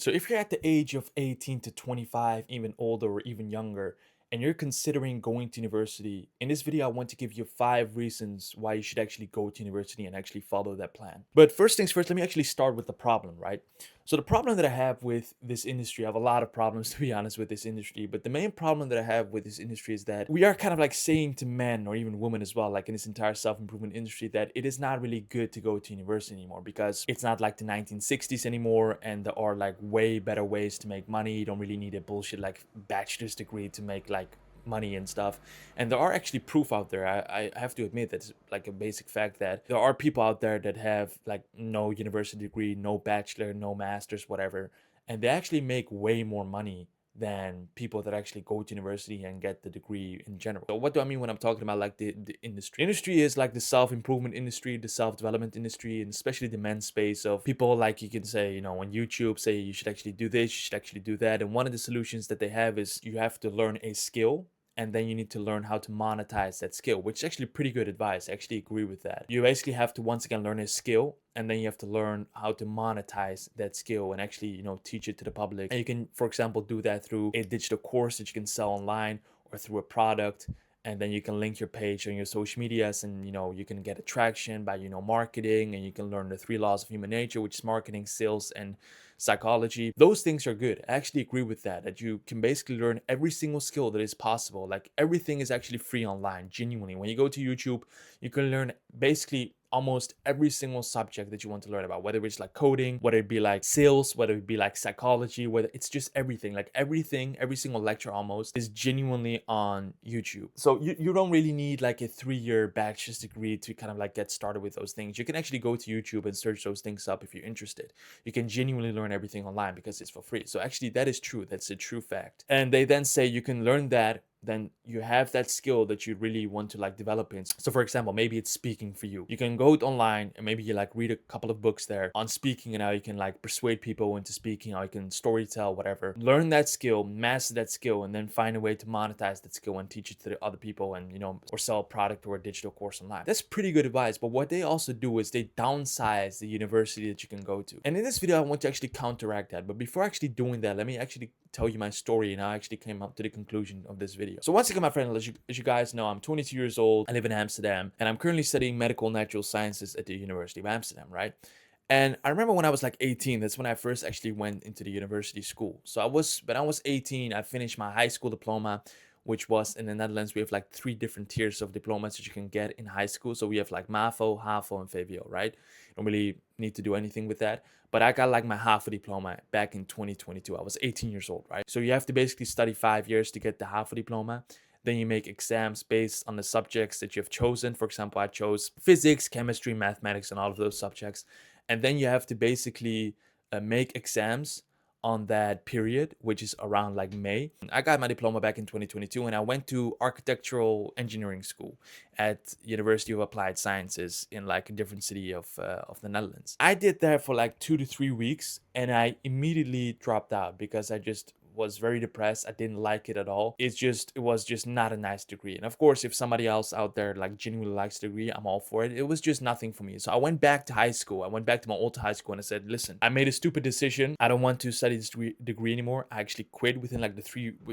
So if you're at the age of 18 to 25, even older or even younger, and you're considering going to university, in this video I want to give you 5 reasons why you should actually go to university and actually follow that plan. But first things first, let me actually start with the problem, right? So the problem that I have with this industry, I have a lot of problems to be honest with this industry, but the main problem that I have with this industry is that we are kind of like saying to men or even women as well, like in this entire self-improvement industry, that it is not really good to go to university anymore because it's not like the 1960s anymore, and there are like way better ways to make money. You don't really need a bullshit like bachelor's degree to make like money and stuff. And there are actually proof out there. I have to admit that's like a basic fact that there are people out there that have like no university degree, no bachelor, no masters, whatever, and they actually make way more money than people that actually go to university and get the degree in general. So what do I mean when I'm talking about like the industry? Industry is like the self-improvement industry, the self-development industry, and especially the men's space of people like you can say, on YouTube, say you should actually do this, you should actually do that. And one of the solutions that they have is you have to learn a skill and then you need to learn how to monetize that skill, which is actually pretty good advice. I actually agree with that. You basically have to once again learn a skill, and then you have to learn how to monetize that skill and actually, teach it to the public. And you can, for example, do that through a digital course that you can sell online or through a product. And then you can link your page on your social medias, and you can get attraction by marketing, and you can learn the 3 laws of human nature, which is marketing, sales, and psychology. Those things are good. I actually agree with that you can basically learn every single skill that is possible. Like everything is actually free online, genuinely. When you go to YouTube, you can learn basically almost every single subject that you want to learn about, whether it's like coding, whether it be like sales, whether it be like psychology, whether it's just everything, like everything, every single lecture almost is genuinely on YouTube. So you don't really need like a 3-year bachelor's degree to kind of like get started with those things. You can actually go to YouTube and search those things up if you're interested. You can genuinely learn everything online because it's for free. So actually that is true. That's a true fact. And they then say you can learn that, then you have that skill that you really want to like develop in. So for example, maybe it's speaking for you. You can go online and maybe you like read a couple of books there on speaking and how you can like persuade people into speaking, how you can story tell, whatever. Learn that skill, master that skill, and then find a way to monetize that skill and teach it to the other people, and or sell a product or a digital course online. That's pretty good advice. But what they also do is they downsize the university that you can go to. And in this video, I want to actually counteract that. But before actually doing that, let me actually tell you my story and how I actually came up to the conclusion of this video. So once again, my friend, as you guys know, I'm 22 years old. I live in Amsterdam, and I'm currently studying medical natural sciences at the University of Amsterdam, right? And I remember when I was like 18, that's when I first actually went into the university school. So when I was 18, I finished my high school diploma, which was in the Netherlands. We have like 3 different tiers of diplomas that you can get in high school. So we have like MAVO, HAVO, and VWO, right? You don't really need to do anything with that. But I got like my HAVO diploma back in 2022. I was 18 years old, right? So you have to basically study 5 years to get the HAVO diploma. Then you make exams based on the subjects that you have chosen. For example, I chose physics, chemistry, mathematics, and all of those subjects. And then you have to basically make exams on that period, which is around like May. I got my diploma back in 2022, and I went to architectural engineering school at University of Applied Sciences in like a different city of the Netherlands. I did that for like 2 to 3 weeks, and I immediately dropped out because I just was very depressed. I didn't like it at all. It was just not a nice degree. And of course, if somebody else out there like genuinely likes the degree, I'm all for it. It was just nothing for me. So I went back to high school. I went back to my old high school and I said, listen, I made a stupid decision. I don't want to study this degree anymore. I actually quit within like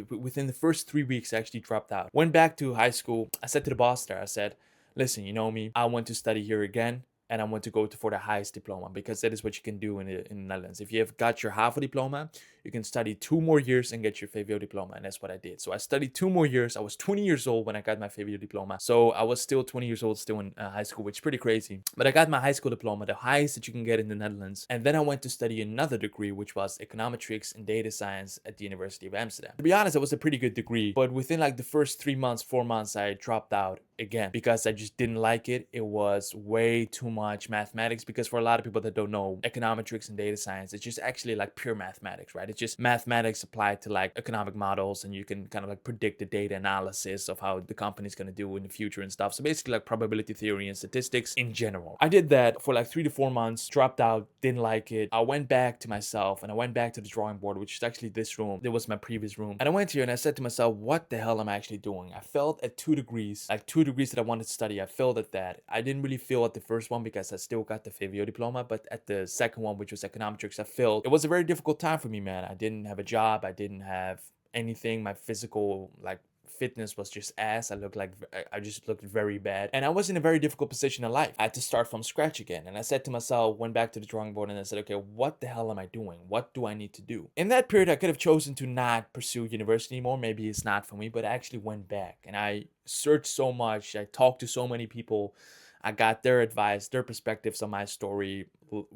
within the first 3 weeks. I actually dropped out. Went back to high school. I said to the boss there, I said, listen, you know me, I want to study here again, and I want to go for the highest diploma, because that is what you can do in the Netherlands. If you have got your HAVO diploma, you can study 2 more years and get your VWO diploma, and that's what I did. So I studied 2 more years. I was 20 years old when I got my VWO diploma, so I was still 20 years old, still in high school, which is pretty crazy. But I got my high school diploma, the highest that you can get in the Netherlands, and then I went to study another degree, which was econometrics and data science at the University of Amsterdam. To be honest, it was a pretty good degree, but within like the first 3 months, 4 months, I dropped out again because I just didn't like it. It was way too much mathematics, because for a lot of people that don't know, econometrics and data science, it's just actually like pure mathematics, right? It's just mathematics applied to like economic models, and you can kind of like predict the data analysis of how the company's going to do in the future and stuff. So basically like probability theory and statistics in general. I did that for like 3 to 4 months, dropped out, didn't like it. I went back to myself and I went back to the drawing board, which is actually this room. It was my previous room. And I went here and I said to myself, what the hell am I actually doing? I failed at 2 degrees, like 2 degrees that I wanted to study. I failed at that. I didn't really fail at the first one because I still got the FAVO diploma, but at the second one, which was econometrics, I failed. It was a very difficult time for me, man. I didn't have a job. I didn't have anything. My physical, like, fitness was just ass. I just looked very bad, and I was in a very difficult position in life. I had to start from scratch again, and I said to myself, went back to the drawing board, and I said, okay, what the hell am I doing? What do I need to do? In that period, I could have chosen to not pursue university anymore. Maybe it's not for me, but I actually went back and I searched so much. I talked to so many people. I got their advice, their perspectives on my story,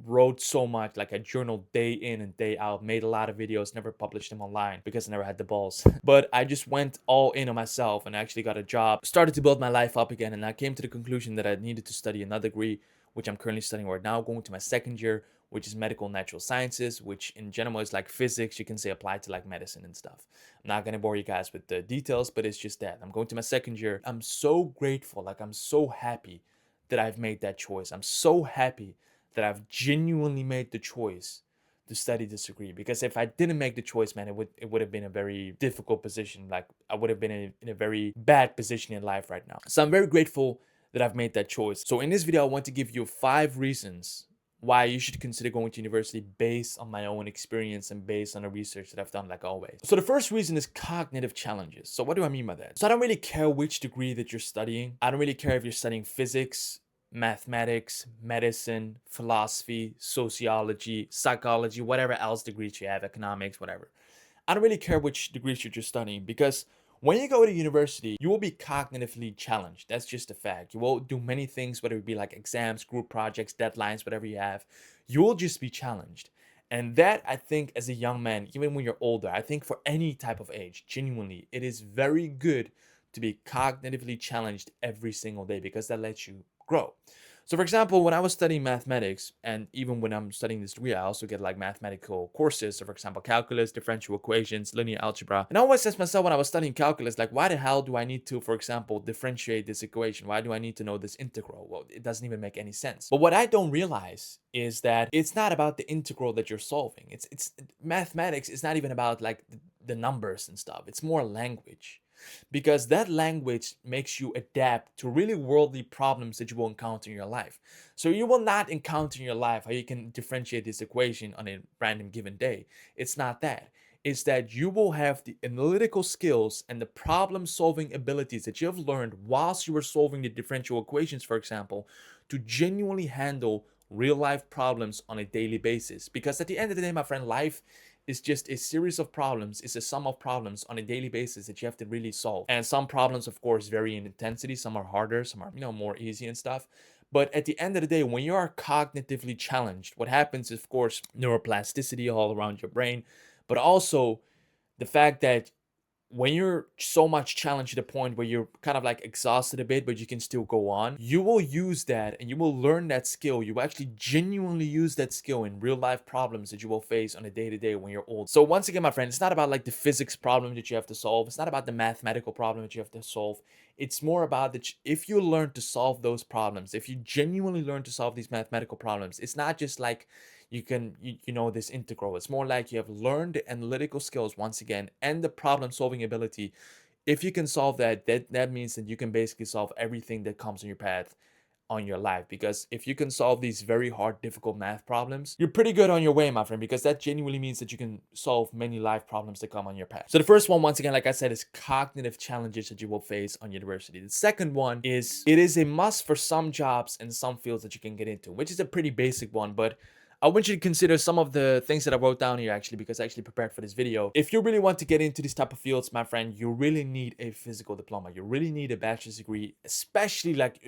wrote so much, like I journaled day in and day out, made a lot of videos, never published them online because I never had the balls. But I just went all in on myself and actually got a job, started to build my life up again. And I came to the conclusion that I needed to study another degree, which I'm currently studying right now, going to my second year, which is medical natural sciences, which in general is like physics, you can say applied to like medicine and stuff. I'm not gonna bore you guys with the details, but it's just that. I'm going to my second year. I'm so grateful, like I'm so happy that I've made that choice. I'm so happy that I've genuinely made the choice to study this degree, because if I didn't make the choice, man, it would have been a very difficult position. Like I would have been in a very bad position in life right now. So I'm very grateful that I've made that choice. So in this video, I want to give you 5 reasons why you should consider going to university based on my own experience and based on the research that I've done, like always. So the first reason is cognitive challenges. So what do I mean by that? So I don't really care which degree that you're studying. I don't really care if you're studying physics, mathematics, medicine, philosophy, sociology, psychology, whatever else degrees you have, economics, whatever. I don't really care which degrees you're just studying, because when you go to university, you will be cognitively challenged. That's just a fact. You will do many things, whether it be like exams, group projects, deadlines, whatever you have. You will just be challenged. And that, I think, as a young man, even when you're older, I think for any type of age, genuinely, it is very good to be cognitively challenged every single day, because that lets you grow. So for example, when I was studying mathematics, and even when I'm studying this degree, I also get like mathematical courses. So for example, calculus, differential equations, linear algebra. And I always asked myself when I was studying calculus, like, why the hell do I need to, for example, differentiate this equation? Why do I need to know this integral? Well, it doesn't even make any sense. But what I don't realize is that it's not about the integral that you're solving. It's mathematics is not even about like the numbers and stuff. It's more language, because that language makes you adapt to really worldly problems that you will encounter in your life. So you will not encounter in your life how you can differentiate this equation on a random given day. It's not that. It's that you will have the analytical skills and the problem solving abilities that you have learned whilst you were solving the differential equations, for example, to genuinely handle real life problems on a daily basis. Because at the end of the day, my friend, life is just a series of problems. It's a sum of problems on a daily basis that you have to really solve. And some problems, of course, vary in intensity. Some are harder, some are, more easy and stuff. But at the end of the day, when you are cognitively challenged, what happens is, of course, neuroplasticity all around your brain, but also the fact that when you're so much challenged to the point where you're kind of like exhausted a bit, but you can still go on, you will use that and you will learn that skill. You actually genuinely use that skill in real life problems that you will face on a day-to-day when you're old. So once again, my friend, it's not about like the physics problem that you have to solve. It's not about the mathematical problem that you have to solve. It's more about that if you learn to solve those problems, if you genuinely learn to solve these mathematical problems, it's not just like you know this integral. It's more like you have learned the analytical skills once again and the problem solving ability. If you can solve that means that you can basically solve everything that comes in your path on your life. Because if you can solve these very hard, difficult math problems, you're pretty good on your way, my friend, because that genuinely means that you can solve many life problems that come on your path. So the first one, once again, like I said, is cognitive challenges that you will face on university. The second one is it is a must for some jobs and some fields that you can get into, which is a pretty basic one, but I want you to consider some of the things that I wrote down here, actually, because I actually prepared for this video. If you really want to get into these type of fields, my friend, you really need a physical diploma. You really need a bachelor's degree, especially like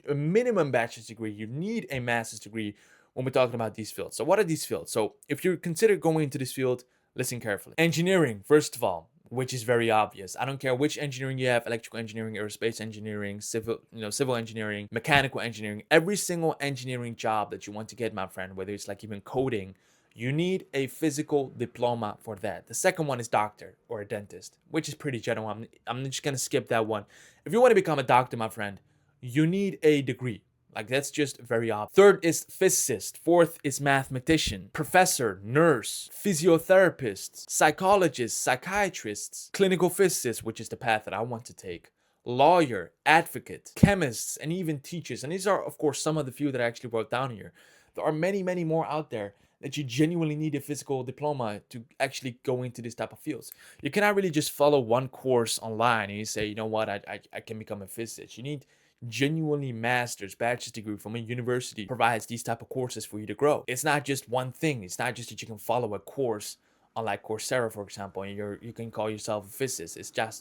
a minimum bachelor's degree. You need a master's degree when we're talking about these fields. So what are these fields? So if you consider going into this field, listen carefully. Engineering, first of all, which is very obvious. I don't care which engineering you have: electrical engineering, aerospace engineering, civil engineering, mechanical engineering. Every single engineering job that you want to get, my friend, whether it's like even coding, you need a physical diploma for that. The second one is doctor or a dentist, which is pretty general. I'm just gonna skip that one. If you want to become a doctor, my friend, you need a degree. Like, that's just very obvious. Third is physicist. Fourth is mathematician, professor, nurse, physiotherapists, psychologists, psychiatrists, clinical physicists, which is the path that I want to take, lawyer, advocate, chemists, and even teachers. And these are, of course, some of the few that I actually wrote down here. There are many, many more out there that you genuinely need a physical diploma to actually go into this type of fields. You cannot really just follow one course online and you say, you know what, I can become a physicist. You need genuinely master's, bachelor's degree from a university provides these type of courses for you to grow. It's not just one thing. It's not just that you can follow a course on like Coursera, for example, and you can call yourself a physicist.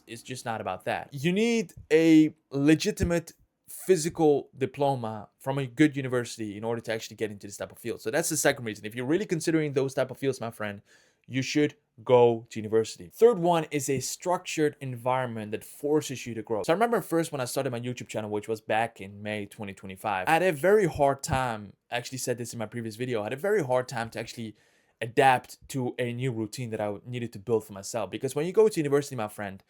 It's just not about that. You need a legitimate physical diploma from a good university in order to actually get into this type of field. So that's the second reason. If you're really considering those type of fields, my friend, you should go to university. Third one is a structured environment that forces you to grow. So I remember first when I started my YouTube channel, which was back in May 2025, I had a very hard time, I actually said this in my previous video, I had a very hard time to actually adapt to a new routine that I needed to build for myself. Because when you go to university, my friend,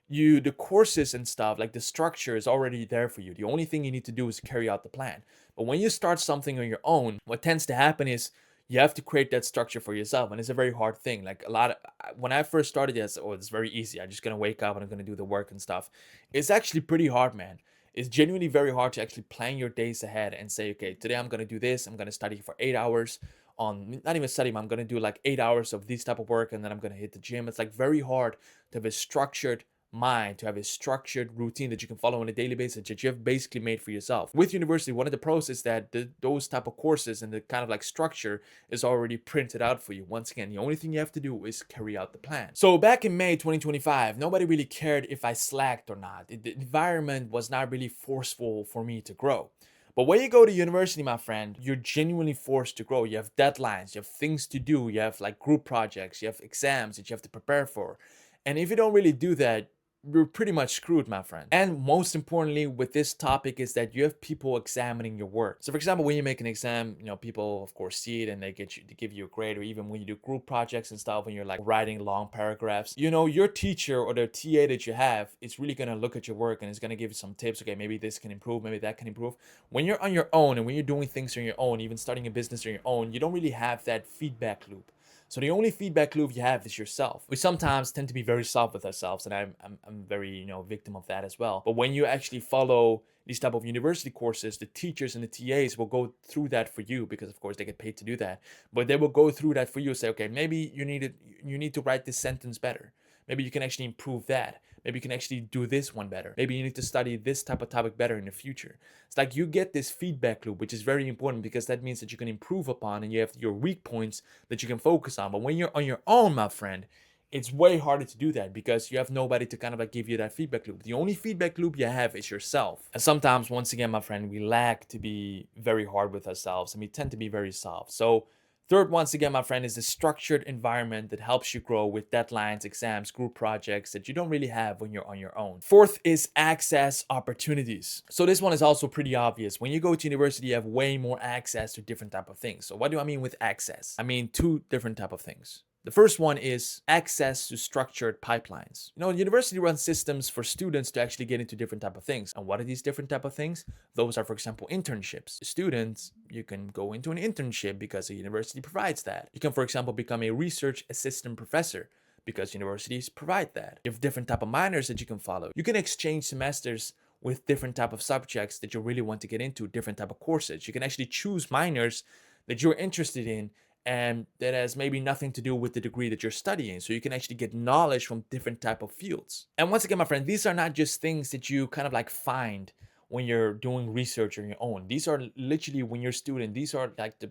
the courses and stuff, like the structure is already there for you. The only thing you need to do is carry out the plan. But when you start something on your own, what tends to happen is you have to create that structure for yourself, and it's a very hard thing. Like a lot of when I first started, yes, oh, it's very easy. I'm just gonna wake up and I'm gonna do the work and stuff. It's actually pretty hard, man. It's genuinely very hard to actually plan your days ahead and say, okay, today I'm gonna do this. I'm gonna study for 8 hours on not even study. I'm gonna do like 8 hours of this type of work, and then I'm gonna hit the gym. It's like very hard to have a structured mind, to have a structured routine that you can follow on a daily basis that you have basically made for yourself. With university, one of the pros is that those type of courses and the kind of like structure is already printed out for you. Once again, the only thing you have to do is carry out the plan. So back in May 2025, nobody really cared if I slacked or not. The environment was not really forceful for me to grow. But when you go to university, my friend, you're genuinely forced to grow. You have deadlines, you have things to do, you have like group projects, you have exams that you have to prepare for. And if you don't really do that, you're pretty much screwed, my friend. And most importantly with this topic is that you have people examining your work. So for example, when you make an exam, people of course see it and they give you a grade, or even when you do group projects and stuff, when you're like writing long paragraphs, your teacher or the TA that you have is really gonna look at your work and is gonna give you some tips. Okay, maybe this can improve, maybe that can improve. When you're on your own and when you're doing things on your own, even starting a business on your own, you don't really have that feedback loop. So the only feedback loop you have is yourself. We sometimes tend to be very soft with ourselves, and I'm very victim of that as well. But when you actually follow these type of university courses, the teachers and the TAs will go through that for you, because of course they get paid to do that. But they will go through that for you and say, okay, maybe you need to write this sentence better. Maybe you can actually improve that. Maybe you can actually do this one better. Maybe you need to study this type of topic better in the future. It's like you get this feedback loop, which is very important because that means that you can improve upon and you have your weak points that you can focus on. But when you're on your own, my friend, it's way harder to do that because you have nobody to kind of like give you that feedback loop. The only feedback loop you have is yourself. And sometimes, once again, my friend, we lack to be very hard with ourselves and we tend to be very soft. So third, once again, my friend, is the structured environment that helps you grow with deadlines, exams, group projects that you don't really have when you're on your own. Fourth is access opportunities. So this one is also pretty obvious. When you go to university, you have way more access to different type of things. So what do I mean with access? I mean two different type of things. The first one is access to structured pipelines. University runs systems for students to actually get into different type of things. And what are these different type of things? Those are, for example, internships. Students, you can go into an internship because the university provides that. You can, for example, become a research assistant professor because universities provide that. You have different type of minors that you can follow. You can exchange semesters with different type of subjects that you really want to get into, different type of courses. You can actually choose minors that you're interested in and that has maybe nothing to do with the degree that you're studying. So you can actually get knowledge from different type of fields. And once again, my friend, these are not just things that you kind of like find when you're doing research on your own. These are literally, when you're a student, these are like the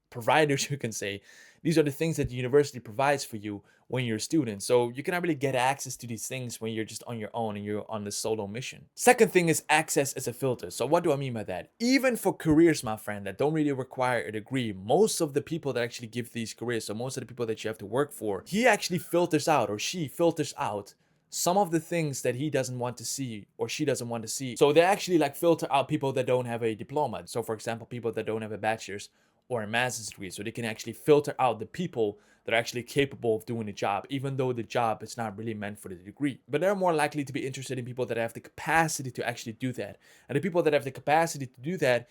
providers, you can say. These are the things that the university provides for you when you're a student. So you cannot really get access to these things when you're just on your own and you're on the solo mission. Second thing is access as a filter. So what do I mean by that? Even for careers, my friend, that don't really require a degree, most of the people that actually give these careers, so most of the people that you have to work for, he actually filters out, or she filters out, some of the things that he doesn't want to see or she doesn't want to see. So they actually like filter out people that don't have a diploma. So for example, people that don't have a bachelor's or a master's degree, so they can actually filter out the people that are actually capable of doing the job, even though the job is not really meant for the degree. But they're more likely to be interested in people that have the capacity to actually do that. And the people that have the capacity to do that,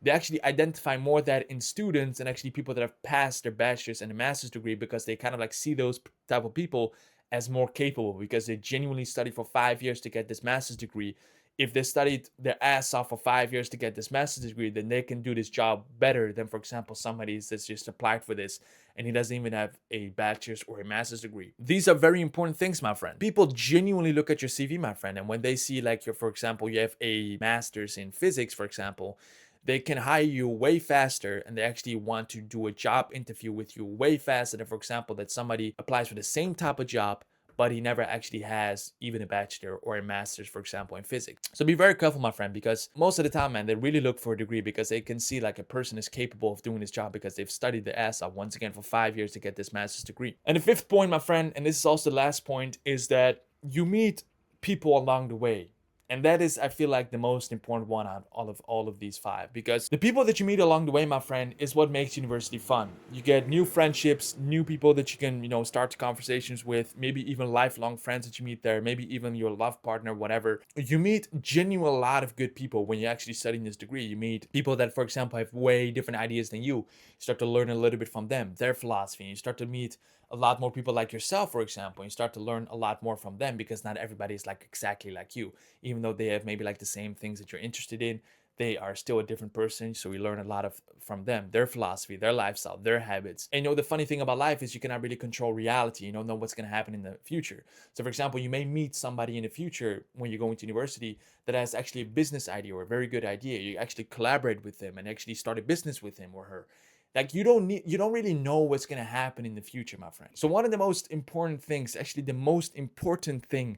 they actually identify more that in students and actually people that have passed their bachelor's and a master's degree, because they kind of like see those type of people as more capable because they genuinely studied for 5 years to get this master's degree. If they studied their ass off for 5 years to get this master's degree, then they can do this job better than, for example, somebody that's just applied for this and he doesn't even have a bachelor's or a master's degree. These are very important things, my friend. People genuinely look at your CV, my friend, and when they see like for example, you have a master's in physics, for example, they can hire you way faster and they actually want to do a job interview with you way faster than, for example, that somebody applies for the same type of job but he never actually has even a bachelor or a master's, for example, in physics. So be very careful, my friend, because most of the time, man, they really look for a degree because they can see like a person is capable of doing this job because they've studied the ass off once again for 5 years to get this master's degree. And the fifth point, my friend, and this is also the last point, is that you meet people along the way. And that is, I feel like, the most important one out of all of these five, because the people that you meet along the way, my friend, is what makes university fun. You get new friendships, new people that you can, start conversations with, maybe even lifelong friends that you meet there, maybe even your love partner, whatever. You meet genuine a lot of good people when you're actually studying this degree. You meet people that, for example, have way different ideas than you. You start to learn a little bit from them, their philosophy. You start to meet a lot more people like yourself, for example. You start to learn a lot more from them because not everybody is like exactly like you. Even though they have maybe like the same things that you're interested in, they are still a different person. So we learn a lot from them, their philosophy, their lifestyle, their habits. And the funny thing about life is you cannot really control reality. You don't know what's going to happen in the future. So for example, you may meet somebody in the future when you're going to university that has actually a business idea or a very good idea. You actually collaborate with them and actually start a business with him or her. Like you don't really know what's going to happen in the future, my friend. So one of the most important things, actually the most important thing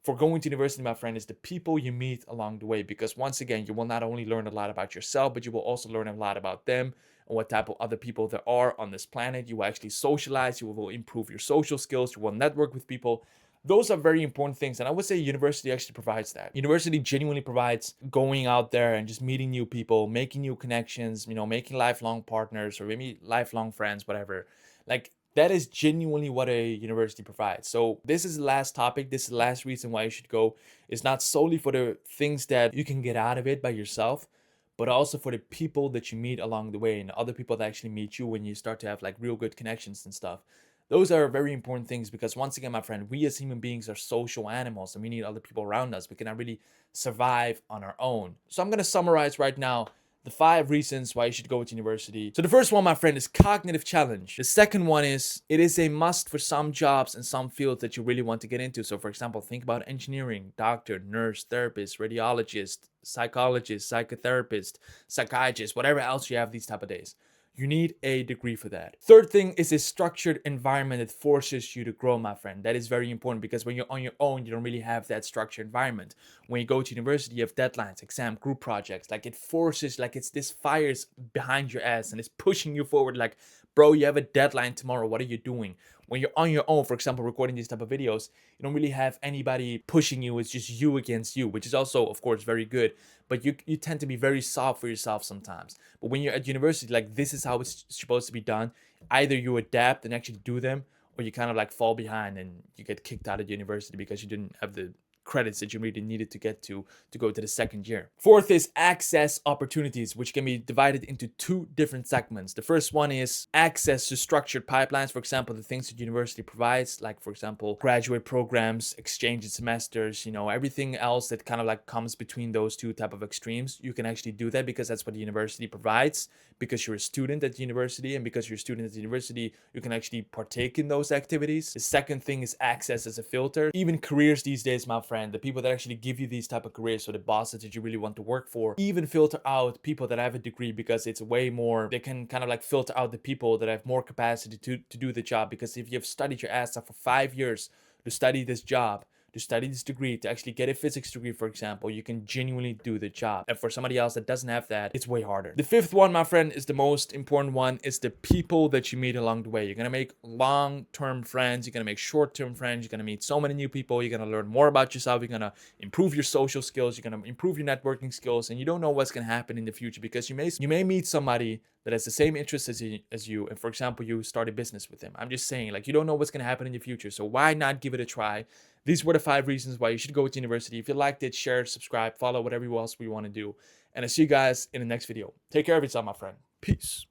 for going to university, my friend, is the people you meet along the way. Because once again, you will not only learn a lot about yourself, but you will also learn a lot about them and what type of other people there are on this planet. You will actually socialize, you will improve your social skills, you will network with people. Those are very important things. And I would say university actually provides that. University genuinely provides going out there and just meeting new people, making new connections, making lifelong partners or maybe lifelong friends, whatever. Like that is genuinely what a university provides. So this is the last topic. This is the last reason why you should go. It's not solely for the things that you can get out of it by yourself, but also for the people that you meet along the way and other people that actually meet you when you start to have like real good connections and stuff. Those are very important things because once again, my friend, we as human beings are social animals and we need other people around us. We cannot really survive on our own. So I'm going to summarize right now the 5 reasons why you should go to university. So the first one, my friend, is cognitive challenge. The second one is, it is a must for some jobs and some fields that you really want to get into. So for example, think about engineering, doctor, nurse, therapist, radiologist, psychologist, psychotherapist, psychiatrist, whatever else you have these type of days. You need a degree for that. Third thing is a structured environment that forces you to grow, my friend. That is very important because when you're on your own, you don't really have that structured environment. When you go to university, you have deadlines, exam, group projects. Like it forces, like it's this fire's behind your ass and it's pushing you forward. Like, bro, you have a deadline tomorrow. What are you doing? When you're on your own, for example, recording these type of videos, you don't really have anybody pushing you. It's just you against you, which is also, of course, very good. But you tend to be very soft for yourself sometimes. But when you're at university, like this is how it's supposed to be done. Either you adapt and actually do them, or you kind of like fall behind and you get kicked out of university because you didn't have the credits that you really needed to get to go to the second year. Fourth is access opportunities, which can be divided into 2 different segments. The first one is access to structured pipelines. For example, the things that university provides, like for example, graduate programs, exchange semesters, everything else that kind of like comes between those 2 type of extremes. You can actually do that because that's what the university provides, because you're a student at the university, and because you're a student at the university, you can actually partake in those activities. The second thing is access as a filter. Even careers these days, my friend, the people that actually give you these type of careers, so the bosses that you really want to work for, even filter out people that have a degree because it's way more, they can kind of like filter out the people that have more capacity to do the job. Because if you've studied your ass off for 5 years to study this job, to study this degree, to actually get a physics degree, for example, you can genuinely do the job. And for somebody else that doesn't have that, it's way harder. The fifth one, my friend, is the most important one, is the people that you meet along the way. You're gonna make long-term friends, you're gonna make short-term friends, you're gonna meet so many new people, you're gonna learn more about yourself, you're gonna improve your social skills, you're gonna improve your networking skills, and you don't know what's gonna happen in the future because you may meet somebody that has the same interests as you, and for example, you start a business with them. I'm just saying, like, you don't know what's gonna happen in the future, so why not give it a try? These were the 5 reasons why you should go to university. If you liked it, share, subscribe, follow, whatever else we want to do. And I'll see you guys in the next video. Take care of yourself, my friend. Peace.